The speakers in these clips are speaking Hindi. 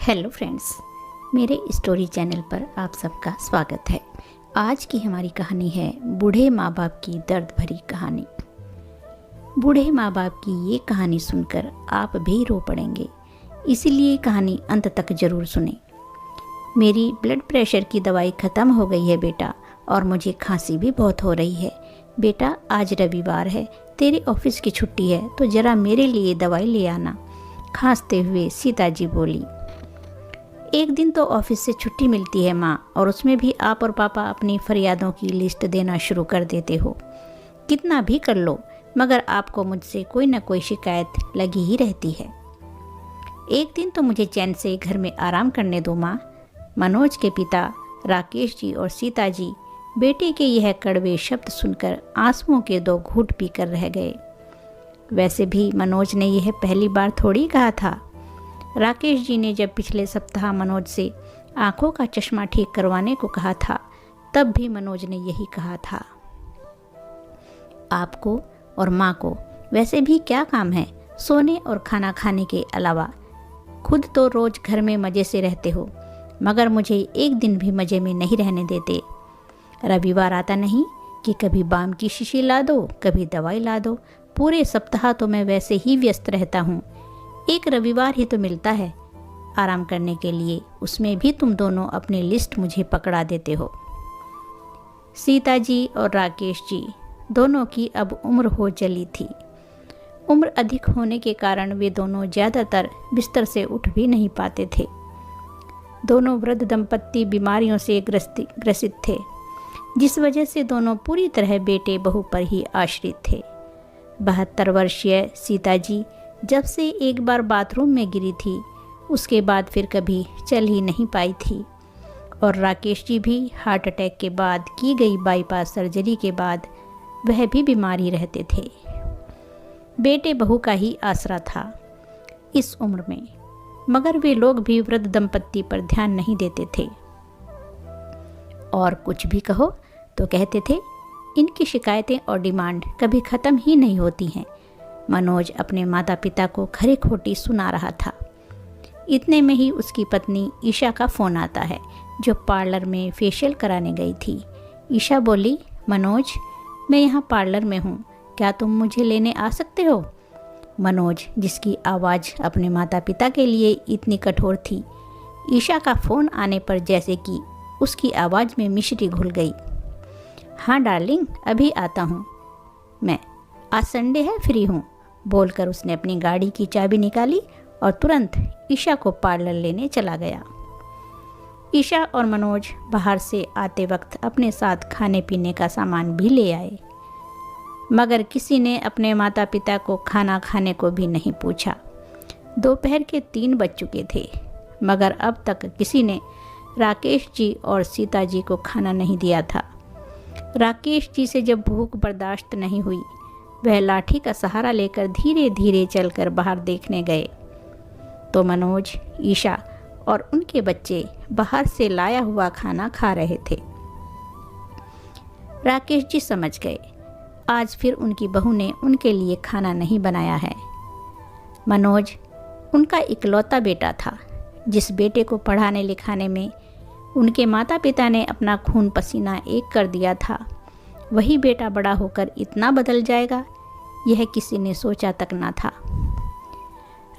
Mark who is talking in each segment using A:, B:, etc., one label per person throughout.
A: हेलो फ्रेंड्स, मेरे स्टोरी चैनल पर आप सबका स्वागत है। आज की हमारी कहानी है बूढ़े माँ बाप की दर्द भरी कहानी। बूढ़े माँ बाप की ये कहानी सुनकर आप भी रो पड़ेंगे, इसीलिए कहानी अंत तक जरूर सुने। मेरी ब्लड प्रेशर की दवाई ख़त्म हो गई है बेटा, और मुझे खांसी भी बहुत हो रही है। बेटा, आज रविवार है, तेरे ऑफिस की छुट्टी है, तो ज़रा मेरे लिए दवाई ले आना, खांसते हुए सीता जी बोली। एक दिन तो ऑफिस से छुट्टी मिलती है माँ, और उसमें भी आप और पापा अपनी फरियादों की लिस्ट देना शुरू कर देते हो। कितना भी कर लो, मगर आपको मुझसे कोई ना कोई शिकायत लगी ही रहती है। एक दिन तो मुझे चैन से घर में आराम करने दो माँ। मनोज के पिता राकेश जी और सीता जी बेटे के यह कड़वे शब्द सुनकर आंसुओं के दो घूंट पीकर रह गए। वैसे भी मनोज ने यह पहली बार थोड़ी कहा था। राकेश जी ने जब पिछले सप्ताह मनोज से आंखों का चश्मा ठीक करवाने को कहा था, तब भी मनोज ने यही कहा था। आपको और माँ को वैसे भी क्या काम है सोने और खाना खाने के अलावा? खुद तो रोज घर में मज़े से रहते हो, मगर मुझे एक दिन भी मज़े में नहीं रहने देते। रविवार आता नहीं कि कभी बाम की शीशी ला दो, कभी दवाई ला दो। पूरे सप्ताह तो मैं वैसे ही व्यस्त रहता हूँ, एक रविवार ही तो मिलता है आराम करने के लिए, उसमें भी तुम दोनों अपनी लिस्ट मुझे पकड़ा देते हो। सीता जी और राकेश जी दोनों की अब उम्र हो चली थी। उम्र अधिक होने के कारण वे दोनों ज़्यादातर बिस्तर से उठ भी नहीं पाते थे। दोनों वृद्ध दंपत्ति बीमारियों से ग्रसित थे, जिस वजह से दोनों पूरी तरह बेटे बहू पर ही आश्रित थे। 72 वर्षीय सीता जी जब से एक बार बाथरूम में गिरी थी, उसके बाद फिर कभी चल ही नहीं पाई थी। और राकेश जी भी हार्ट अटैक के बाद की गई बाईपास सर्जरी के बाद वह भी बीमार ही रहते थे। बेटे बहू का ही आसरा था इस उम्र में, मगर वे लोग भी वृद्ध दंपत्ति पर ध्यान नहीं देते थे। और कुछ भी कहो तो कहते थे इनकी शिकायतें और डिमांड कभी ख़त्म ही नहीं होती हैं। मनोज अपने माता पिता को खरी खोटी सुना रहा था। इतने में ही उसकी पत्नी ईशा का फ़ोन आता है, जो पार्लर में फेशियल कराने गई थी। ईशा बोली, मनोज, मैं यहाँ पार्लर में हूँ, क्या तुम मुझे लेने आ सकते हो? मनोज, जिसकी आवाज़ अपने माता पिता के लिए इतनी कठोर थी, ईशा का फ़ोन आने पर जैसे कि उसकी आवाज़ में मिश्री घुल गई। हाँ डार्लिंग, अभी आता हूँ मैं, आज संडे है, फ्री हूँ, बोलकर उसने अपनी गाड़ी की चाबी निकाली और तुरंत ईशा को पार्लर लेने चला गया। ईशा और मनोज बाहर से आते वक्त अपने साथ खाने पीने का सामान भी ले आए, मगर किसी ने अपने माता पिता को खाना खाने को भी नहीं पूछा। दोपहर के 3 बज चुके थे, मगर अब तक किसी ने राकेश जी और सीता जी को खाना नहीं दिया था। राकेश जी से जब भूख बर्दाश्त नहीं हुई, वह लाठी का सहारा लेकर धीरे धीरे चलकर बाहर देखने गए, तो मनोज, ईशा और उनके बच्चे बाहर से लाया हुआ खाना खा रहे थे। राकेश जी समझ गए, आज फिर उनकी बहू ने उनके लिए खाना नहीं बनाया है। मनोज उनका इकलौता बेटा था, जिस बेटे को पढ़ाने लिखाने में उनके माता पिता ने अपना खून पसीना एक कर दिया था, वही बेटा बड़ा होकर इतना बदल जाएगा, यह किसी ने सोचा तक ना था।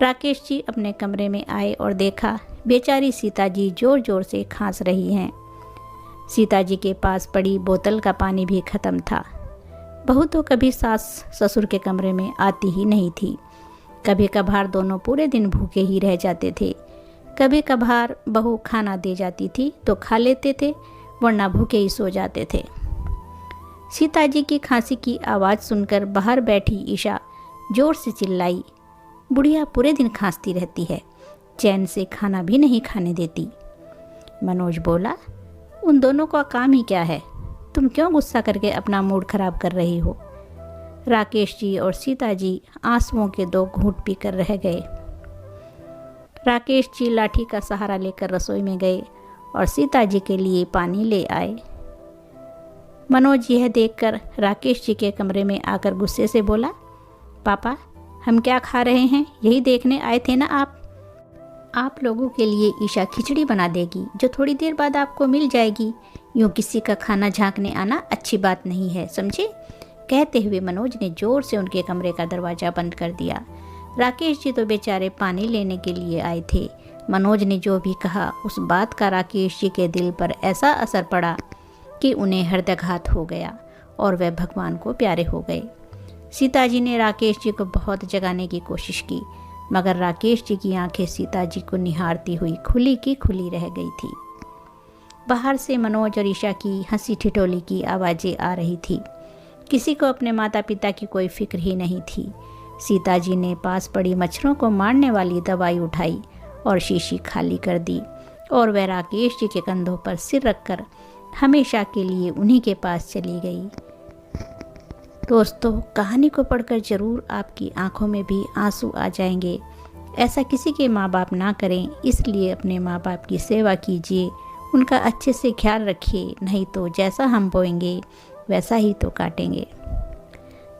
A: राकेश जी अपने कमरे में आए और देखा बेचारी सीता जी ज़ोर ज़ोर से खांस रही हैं। सीता जी के पास पड़ी बोतल का पानी भी ख़त्म था। बहू तो कभी सास ससुर के कमरे में आती ही नहीं थी। कभी कभार दोनों पूरे दिन भूखे ही रह जाते थे। कभी कभार बहू खाना दे जाती थी तो खा लेते थे, वरना भूखे ही सो जाते थे। सीता जी की खांसी की आवाज़ सुनकर बाहर बैठी ईशा जोर से चिल्लाई, बुढ़िया पूरे दिन खांसती रहती है, चैन से खाना भी नहीं खाने देती। मनोज बोला, उन दोनों का काम ही क्या है, तुम क्यों गुस्सा करके अपना मूड खराब कर रही हो? राकेश जी और सीता जी आंसुओं के 2 घूंट पीकर रह गए। राकेश जी लाठी का सहारा लेकर रसोई में गए और सीता जी के लिए पानी ले आए। मनोज यह देखकर राकेश जी के कमरे में आकर गुस्से से बोला, पापा, हम क्या खा रहे हैं यही देखने आए थे ना आप? आप लोगों के लिए ईशा खिचड़ी बना देगी जो थोड़ी देर बाद आपको मिल जाएगी। यूँ किसी का खाना झांकने आना अच्छी बात नहीं है, समझे? कहते हुए मनोज ने ज़ोर से उनके कमरे का दरवाज़ा बंद कर दिया। राकेश जी तो बेचारे पानी लेने के लिए आए थे। मनोज ने जो भी कहा उस बात का राकेश जी के दिल पर ऐसा असर पड़ा कि उन्हें हृदयाघात हो गया और वे भगवान को प्यारे हो गए। सीता जी ने राकेश जी को बहुत जगाने की कोशिश की, मगर राकेश जी की आंखें सीता जी को निहारती हुई खुली की खुली रह गई थी। बाहर से मनोज और ईशा की हंसी ठिठोली की आवाज़ें आ रही थी। किसी को अपने माता पिता की कोई फिक्र ही नहीं थी। सीता जी ने पास पड़ी मच्छरों को मारने वाली दवाई उठाई और शीशी खाली कर दी और वह राकेश जी के कंधों पर सिर रखकर हमेशा के लिए उन्हीं के पास चली गई। दोस्तों, कहानी को पढ़कर ज़रूर आपकी आंखों में भी आंसू आ जाएंगे। ऐसा किसी के माँ बाप ना करें, इसलिए अपने माँ बाप की सेवा कीजिए, उनका अच्छे से ख्याल रखिए, नहीं तो जैसा हम बोएंगे वैसा ही तो काटेंगे।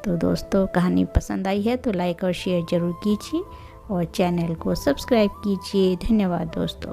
A: तो दोस्तों, कहानी पसंद आई है तो लाइक और शेयर ज़रूर कीजिए और चैनल को सब्सक्राइब कीजिए। धन्यवाद दोस्तों।